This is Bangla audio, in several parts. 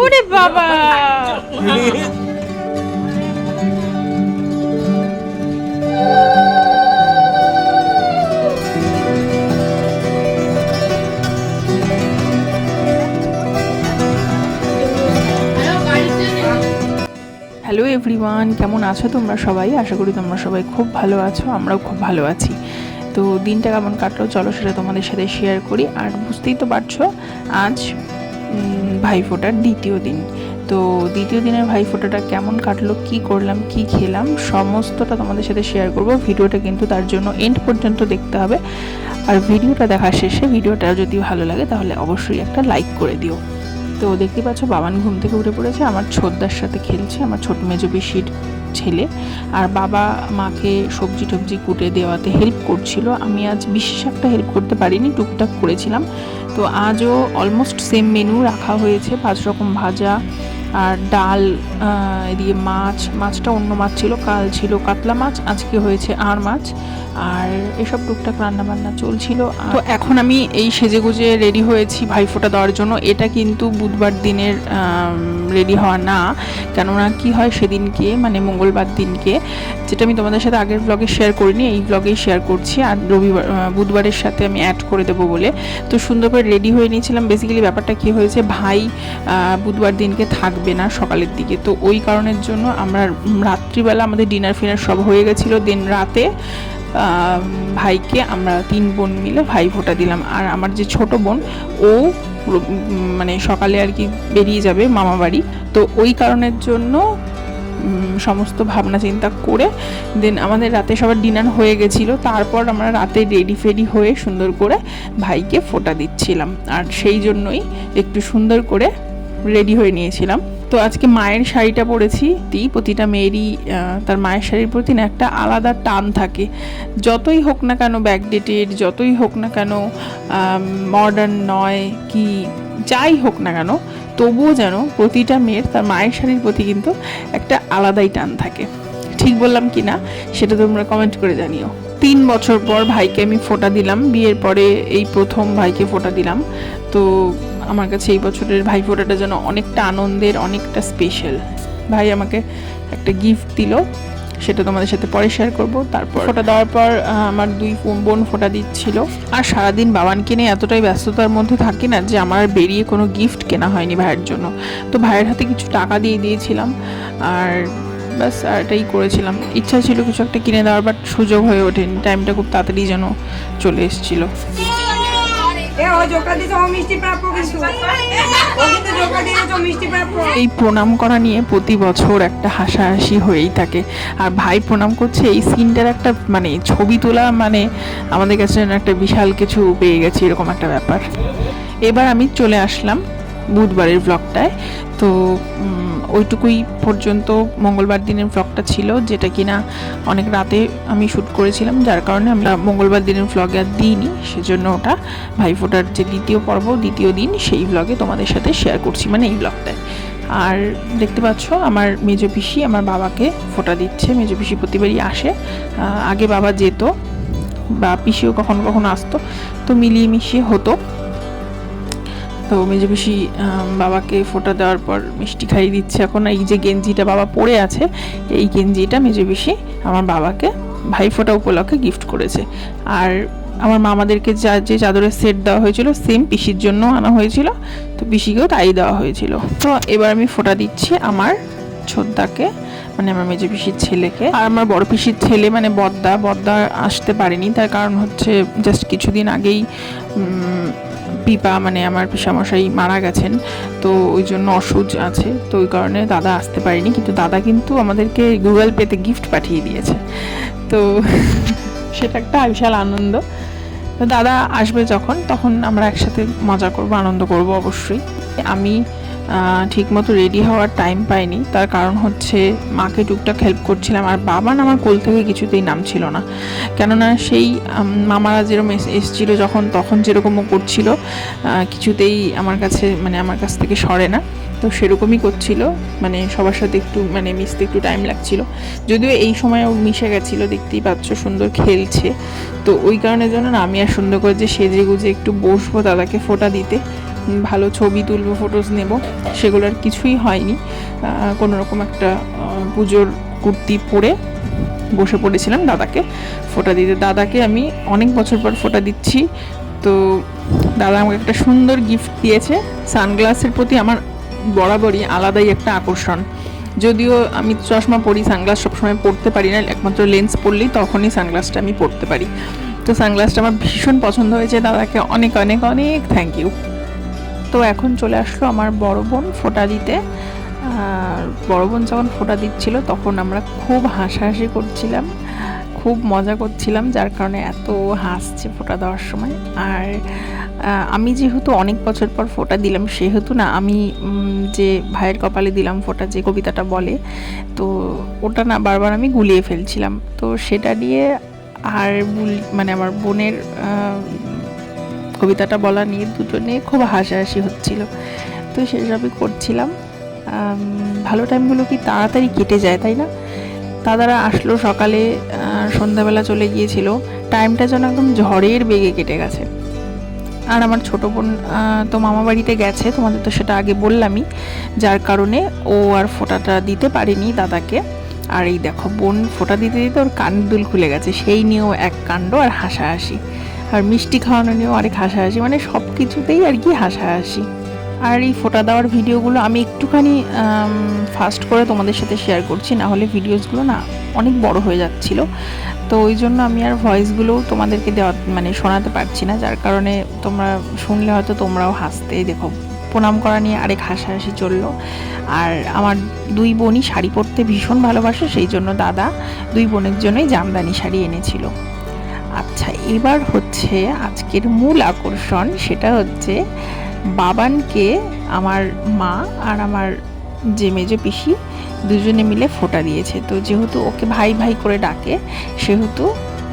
ওরে বাবা হ্যালো এভরিওয়ান, কেমন আছো তোমরা সবাই? আশা করি তোমরা সবাই খুব ভালো আছো, আমরাও খুব ভালো আছি। তো দিনটা কেমন কাটলো চলো সেটা তোমাদের সাথে শেয়ার করি। আর বুঝতেই তো পারছো আজ ভাইফোঁটার দ্বিতীয় দিন। তো দ্বিতীয় দিনের ভাইফোঁটাটা কেমন কাটলো, কি করলাম, কি খেলাম, সমস্তটা তোমাদের সাথে শেয়ার করব। ভিডিওটা কিন্তু তার জন্য এন্ড পর্যন্ত দেখতে হবে। আর ভিডিওটা দেখার শেষে ভিডিওটা যদি ভালো লাগে তাহলে অবশ্যই একটা লাইক করে দিও। তো দেখতে পাচ্ছ বাবান ঘুম থেকে উঠে পড়েছে, আমার ছোটদার সাথে খেলছে, আমার ছোট মেজো পিসির ছেলে। আর বাবা মাকে সবজি টবজি কুটে দেওয়াতে হেল্প করছিল। আমি আজ বিশেষ একটা হেল্প করতে পারিনি, টুকটাক করেছিলাম। তো আজও অলমোস্ট সেম মেনু রাখা হয়েছে, 5 রকম ভাজা আর ডাল, এদিকে মাছটা অন্য মাছ ছিল, কাল ছিল কাতলা মাছ, আজকে হয়েছে আর মাছ। আর এসব টুকটাক রান্নাবান্না চলছিল। তো এখন আমি এই সেজেগুজে রেডি হয়েছি ভাইফোঁটা দেওয়ার জন্য। এটা কিন্তু বুধবার দিনের রেডি হওয়া না, কেননা কি হয় সেদিনকে মানে মঙ্গলবার দিনকে, যেটা আমি তোমাদের সাথে আগের ব্লগে শেয়ার করিনি, এই ব্লগেই শেয়ার করছি। আর বুধবারের সাথে আমি অ্যাড করে দেবো বলে তো সুন্দর করে রেডি হয়ে নিয়েছিলাম। বেসিক্যালি ব্যাপারটা কী হয়েছে, ভাই বুধবার দিনকে থাকবে না সকালের দিকে, তো ওই কারণের জন্য আমরা রাত্রিবেলা আমাদের ডিনার ফিনার সব হয়ে গেছিলো। দিন রাতে ভাইকে আমরা 3 বোন মিলে ভাইফোঁটা দিলাম। আর আমার যে ছোট বোন ও মানে সকালে আর কি বেরিয়ে যাবে মামা বাড়ি, তো ওই কারণের জন্য সমস্ত ভাবনা চিন্তা করে দেন আমাদের রাতে সবার ডিনার হয়ে গেছিলো। তারপর আমরা রাতে রেডি ফেডি হয়ে সুন্দর করে ভাইকে ফোঁটা দিচ্ছিলাম। আর সেই জন্যই একটু সুন্দর করে রেডি হয়ে নিয়েছিলাম। তো আজকে মায়ের শাড়িটা পরেছি। প্রতিটা মেয়েরই তার মায়ের শাড়ির প্রতি না একটা আলাদা টান থাকে, যতই হোক না কেন ব্যাকডেটেড, যতই হোক না কেন মডার্ন নয় কি যাই হোক না কেন, তবুও যেন প্রতিটা মেয়ের তার মায়ের শাড়ির প্রতি কিন্তু একটা আলাদাই টান থাকে। ঠিক বললাম কি না সেটা তোমরা কমেন্ট করে জানিও। 3 বছর পর ভাইকে আমি ফোঁটা দিলাম, বিয়ের পরে এই প্রথম ভাইকে ফোঁটা দিলাম। তো আমার কাছে এই বছরের ভাই ফোঁটাটা যেন অনেকটা আনন্দের, অনেকটা স্পেশাল। ভাই আমাকে একটা গিফট দিল, সেটা তোমাদের সাথে পরে শেয়ার করব। তারপর ফোঁটা দেওয়ার পর আমার 2 বোন ফোঁটা দিচ্ছিল। আর সারাদিন বাবানকে নিয়ে এতটাই ব্যস্ততার মধ্যে থাকি না যে আমার বেরিয়ে কোনো গিফট কেনা হয়নি ভাইয়ের জন্য। তো ভাইয়ের হাতে কিছু টাকা দিয়ে দিয়েছিলাম আর ব্যাস, আর এটাই করেছিলাম। ইচ্ছা ছিল কিছু একটা কিনে দেওয়ার, বাট সুযোগ হয়ে ওঠেনি, টাইমটা খুব তাড়াতাড়ি যেন চলে এসেছিলো। এই প্রণাম করা নিয়ে প্রতি বছর একটা হাসাহাসি হয়েই থাকে। আর ভাই প্রণাম করছে, এই সিনটার একটা মানে ছবি তোলা মানে আমাদের কাছে একটা বিশাল কিছু পেয়ে গেছে, এরকম একটা ব্যাপার। এবার আমি চলে আসলাম বুধবারের ব্লগটায়। তো ওইটুকুই পর্যন্ত মঙ্গলবার দিনের ব্লগটা ছিল, যেটা কিনা অনেক রাতে আমি শ্যুট করেছিলাম, যার কারণে আমরা মঙ্গলবার দিনের ব্লগে আর দিইনি। সেজন্য ওটা ভাইফোঁটার যে দ্বিতীয় পর্ব, দ্বিতীয় দিন, সেই ব্লগে তোমাদের সাথে শেয়ার করছি, মানে এই ব্লগটায়। আর দেখতে পাচ্ছ আমার মেজো পিসি আমার বাবাকে ফোঁটা দিচ্ছে। মেজো পিসি প্রতিবারই আসে, আগে বাবা যেত বা পিসিও কখনো কখনো আসতো, তো মিলিয়ে মিশিয়ে হতো। তো মেজো পিসি বাবাকে ফোঁটা দেওয়ার পর মিষ্টি খাইয়ে দিচ্ছে। এখন এই যে গেঞ্জিটা বাবা পরে আছে, এই গেঞ্জিটা মেজো পিসি আমার বাবাকে ভাইফোঁটা উপলক্ষে গিফট করেছে। আর আমার মামাদেরকে যে চাদরের সেট দেওয়া হয়েছিল সেম পিসির জন্য আনা হয়েছিল, তো পিসিকেও তাই দেওয়া হয়েছিল। তো এবার আমি ফোঁটা দিচ্ছি আমার ছোটদাকে, মানে আমার মেজো পিসির ছেলেকে। আর আমার বড় পিসির ছেলে মানে বদ্দা আসতে পারেনি, তার কারণ হচ্ছে জাস্ট কিছুদিন আগেই পিপা মানে আমার পিসামশাই মারা গেছেন, তো ওই জন্য অসুজ আছে, তো ওই কারণে দাদা আসতে পারেনি। কিন্তু দাদা কিন্তু আমাদেরকে গুগল পেতে গিফট পাঠিয়ে দিয়েছে, তো সেটা একটা বিশাল আনন্দ। তো দাদা আসবে যখন, তখন আমরা একসাথে মজা করব, আনন্দ করব অবশ্যই। আমি ঠিকমতো রেডি হওয়ার টাইম পাইনি, তার কারণ হচ্ছে মাকে টুকটাক হেল্প করছিলাম। আর বাবান আমার কোল থেকে কিছুতেই নামছিল না, কেননা সেই মামারা যেরকম এসেছিলো তখন যেরকমও করছিল, কিছুতেই আমার কাছ থেকে সরে না। তো সেরকমই করছিল, মানে সবার সাথে একটু মানে মিশতে একটু টাইম লাগছিল। যদিও এই সময়ও মিশে গেছিলো, দেখতেই পাচ্ছ সুন্দর খেলছে। তো ওই কারণের জন্য না আমি আর সুন্দর করে যে সেজে গুজে একটু বসবো দাদাকে ফোঁটা দিতে, ভালো ছবি তুলবো, ফটোস নেব, সেগুলো আর কিছুই হয়নি। কোনো রকম একটা পুজোর কুর্তি পরে বসে পড়েছিলাম দাদাকে ফোঁটা দিতে। দাদাকে আমি অনেক বছর পর ফোঁটা দিচ্ছি। তো দাদা আমাকে একটা সুন্দর গিফট দিয়েছে। সানগ্লাসের প্রতি আমার বরাবরই আলাদাই একটা আকর্ষণ। যদিও আমি চশমা পরি, সানগ্লাস সবসময় পরতে পারি না, একমাত্র লেন্স পরলেই তখনই সানগ্লাসটা আমি পরতে পারি। তো সানগ্লাসটা আমার ভীষণ পছন্দ হয়েছে। দাদাকে অনেক অনেক অনেক থ্যাংক ইউ। তো এখন চলে আসলো আমার বড় বোন ফোঁটা দিতে। আর বড় বোন যখন ফোঁটা দিচ্ছিল তখন আমরা খুব হাসাহাসি করছিলাম, খুব মজা করছিলাম, যার কারণে এত হাসছে ফোঁটা দেওয়ার সময়। আর আমি যেহেতু অনেক বছর পর ফোঁটা দিলাম, সেহেতু না আমি যে ভাইয়ের কপালে দিলাম ফোঁটা, যে কবিতাটা বলে, তো ওটা না বারবার আমি গুলিয়ে ফেলছিলাম। তো সেটা নিয়ে আর মানে আমার বোনের কবিতাটা বলা নিয়ে দুজনে খুব হাসাহাসি হচ্ছিল। তো সেসবই করছিলাম। ভালো টাইমগুলো কি তাড়াতাড়ি কেটে যায়, তাই না? দাদারা আসলো সকালে, সন্ধ্যাবেলা চলে গিয়েছিল। টাইমটা যেন একদম ঝড়ের বেগে কেটে গেছে। আর আমার ছোটো বোন তো মামা বাড়িতে গেছে, তোমাদের তো সেটা আগে বললামই, যার কারণে ও আর ফোঁটাটা দিতে পারেনি দাদাকে। আর এই দেখো বোন ফোঁটা দিতে দিতে ওর কান দুল খুলে গেছে, সেই নিয়েও এক কাণ্ড আর হাসাহাসি। আর মিষ্টি খাওয়ানো নিয়েও আরেক হাসাহাসি, মানে সব কিছুতেই আর কি হাসাহাসি। আর এই ফোঁটা দেওয়ার ভিডিওগুলো আমি একটুখানি ফাস্ট করে তোমাদের সাথে শেয়ার করছি, না হলে ভিডিওসগুলো না অনেক বড় হয়ে যাচ্ছিল। তো ওই জন্য আমি আর ভয়েসগুলোও তোমাদেরকে দেওয়া মানে শোনাতে পারছি না, যার কারণে তোমরা শুনলে হয়তো তোমরাও হাসতে। দেখো প্রণাম করা নিয়ে আরেক হাসাহাসি চললো। আর আমার দুই বোনই শাড়ি পরতে ভীষণ ভালোবাসে, সেই জন্য দাদা দুই বোনের জন্যই জামদানি শাড়ি এনেছিল। আচ্ছা, এবার হচ্ছে আজকের মূল আকর্ষণ, সেটা হচ্ছে বাবানকে আমার মা আর আমার যে মেজো পিসি দুজনে মিলে ফোঁটা দিয়েছে। তো যেহেতু ওকে ভাই ভাই করে ডাকে, সেহেতু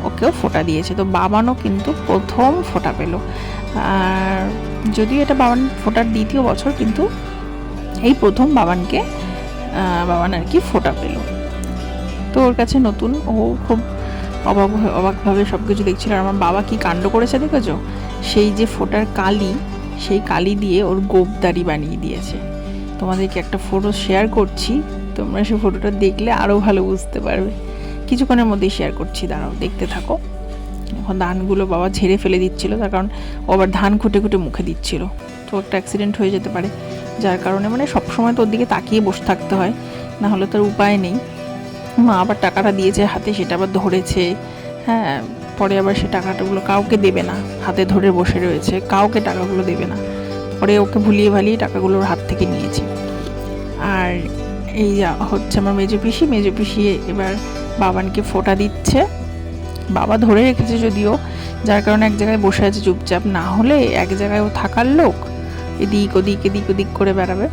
ওকেও ফোঁটা দিয়েছে। তো বাবানও কিন্তু প্রথম ফোঁটা পেল। আর যদিও এটা বাবান ফোঁটার দ্বিতীয় বছর, কিন্তু এই প্রথম বাবান আর কি ফোঁটা পেল। তো ওর কাছে নতুন, ও খুব অবাকভাবে সব কিছু দেখছিল। আর আমার বাবা কি কাণ্ড করেছে দেখেছো, সেই যে ফোঁটার কালি, সেই কালি দিয়ে ওর গোপদারি বানিয়ে দিয়েছে। তোমাদেরকে একটা ফটো শেয়ার করছি, তোমরা সেই ফটোটা দেখলে আরও ভালো বুঝতে পারবে। কিছুক্ষণের মধ্যেই শেয়ার করছি, দাঁড়াও দেখতে থাকো। এখন ধানগুলো বাবা ঝেড়ে ফেলে দিচ্ছিল, তার কারণ ও আবার ধান খুঁটে খুঁটে মুখে দিচ্ছিল। তো একটা অ্যাক্সিডেন্ট হয়ে যেতে পারে, যার কারণে মানে সবসময় তো ওর দিকে তাকিয়ে বসে থাকতে হয়, না হলে তার উপায় নেই। মা আবার টাকাটা দিয়েছে হাতে, সেটা আবার ধরেছে। হ্যাঁ, পরে আবার সে টাকাটাগুলো কাউকে দেবে না, হাতে ধরে বসে রয়েছে, কাউকে টাকাগুলো দেবে না। পরে ওকে ভুলিয়ে ভালিয়ে টাকাগুলোর হাত থেকে নিয়েছি। আর এই হচ্ছে আমার মেজো পিসি এবার বাবানকে ফোঁটা দিচ্ছে। বাবা ধরে রেখেছে যদিও, যার কারণে এক জায়গায় বসে আছে চুপচাপ, না হলে এক জায়গায় ও থাকার লোক, এদিক ওদিক করে বেড়াবে।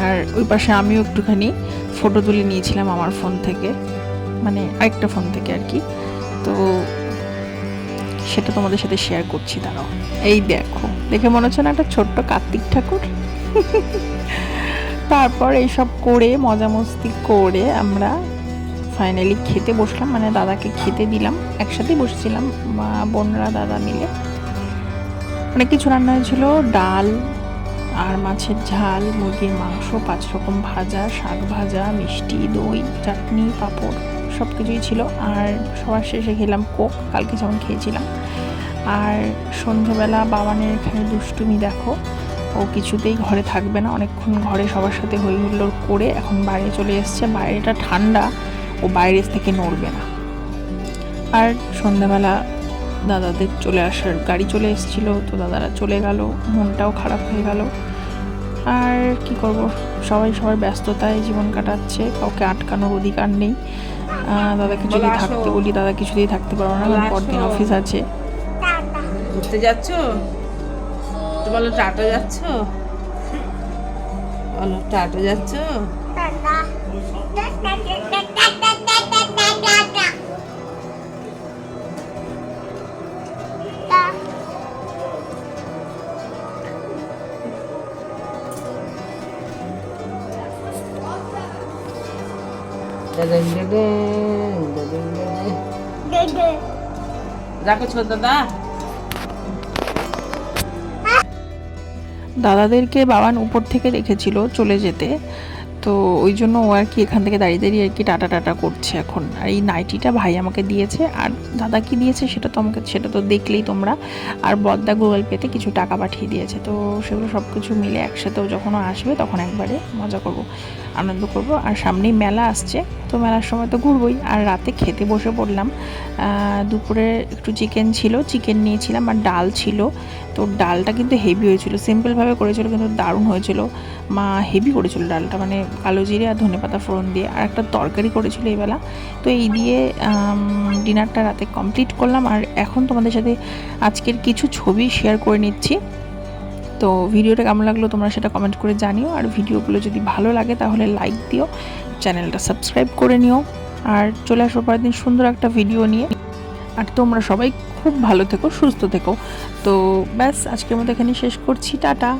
আর ওই পাশে আমিও একটুখানি ফটো তুলে নিয়েছিলাম আমার ফোন থেকে, মানে আরেকটা ফোন থেকে আর কি। তো সেটা তোমাদের সাথে শেয়ার করছি, দাঁড়াও। এই দেখো, দেখে মনে হচ্ছে না একটা ছোট্ট কার্তিক ঠাকুর। তারপর এইসব করে মজা মস্তি করে আমরা ফাইনালি খেতে বসলাম, মানে দাদাকে খেতে দিলাম। একসাথেই বসেছিলাম মা বোনরা দাদা মিলে। অনেক কিছু রান্না হয়েছিল, ডাল আর মাছের ঝাল, মুরগির মাংস, 5 রকম ভাজা, শাক ভাজা, মিষ্টি, দই, চাটনি, পাঁপড়, সব কিছুই ছিল। আর সবার শেষে খেলাম কোক, কালকে যেমন খেয়েছিলাম। আর সন্ধ্যেবেলা বাবানের এখানে দুষ্টুমি দেখো, ও কিছুতেই ঘরে থাকবে না, অনেকক্ষণ ঘরে সবার সাথে হই হুল্লোড় করে এখন বাইরে চলে এসছে। বাইরেটা ঠান্ডা, ও বাইরে থেকে নড়বে না। আর সন্ধ্যাবেলা দাদাদের চলে আসার গাড়ি চলে এসেছিলো, তো দাদারা চলে গেল, মনটাও খারাপ হয়ে গেল। আর কি করব, সবাই সবার ব্যস্ততায় জীবন কাটাচ্ছে, কাউকে আটকানোর অধিকার নেই। দাদাকে যদি থাকতে বলি, দাদা কিছুতেই থাকতে পারবো না, পরদিন অফিস আছে। ঘুরতে যাচ্ছ তো, বলো টাটা যাচ্ছ, বলো টাটা যাচ্ছ। রাখো ছোট দাদা। দাদাদেরকে বাবান উপর থেকে রেখেছিল চলে যেতে, তো ওই জন্য ও আর কি এখান থেকে দাঁড়িয়ে দাঁড়িয়ে আর কি টাটা টাটা করছে এখন। আর এই নাইটিটা ভাই আমাকে দিয়েছে, আর দাদা কি দিয়েছে সেটা তো দেখলেই তোমরা। আর বদ্দা গুগল পেতে কিছু টাকা পাঠিয়ে দিয়েছে, তো সেগুলো সব কিছু মিলে একসাথেও যখন আসবে তখন একবারে মজা করব, আনন্দ করব। আর সামনেই মেলা আসছে, তো মেলার সময় তো ঘুরবই। আর রাতে খেতে বসে পড়লাম। দুপুরে একটু চিকেন নিয়েছিলাম আর ডাল ছিল। তো ডালটা কিন্তু হেভি হয়েছিল, সিম্পলভাবে করেছিল কিন্তু দারুণ হয়েছিল। মা হেভি করেছিল ডালটা, মানে কালো জিরে আর ধনেপাতা ফোড়ন দিয়ে। আর একটা তরকারি করেছিল এইবেলা। তো এই দিয়ে ডিনারটা রাতে কমপ্লিট করলাম। আর এখন তোমাদের সাথে আজকের কিছু ছবি শেয়ার করে নিচ্ছি। তো ভিডিওটা কেমন লাগলো তোমরা সেটা কমেন্ট করে জানিও। আর ভিডিওগুলো যদি ভালো লাগে তাহলে লাইক দিও, চ্যানেলটা সাবস্ক্রাইব করে নিও। আর চলে আসবো পরের দিন সুন্দর একটা ভিডিও নিয়ে। আর তোমরা সবাই খুব ভালো থেকো, সুস্থ থেকো। তো ব্যাস আজকের মতো এখানে শেষ করছি, টাটা।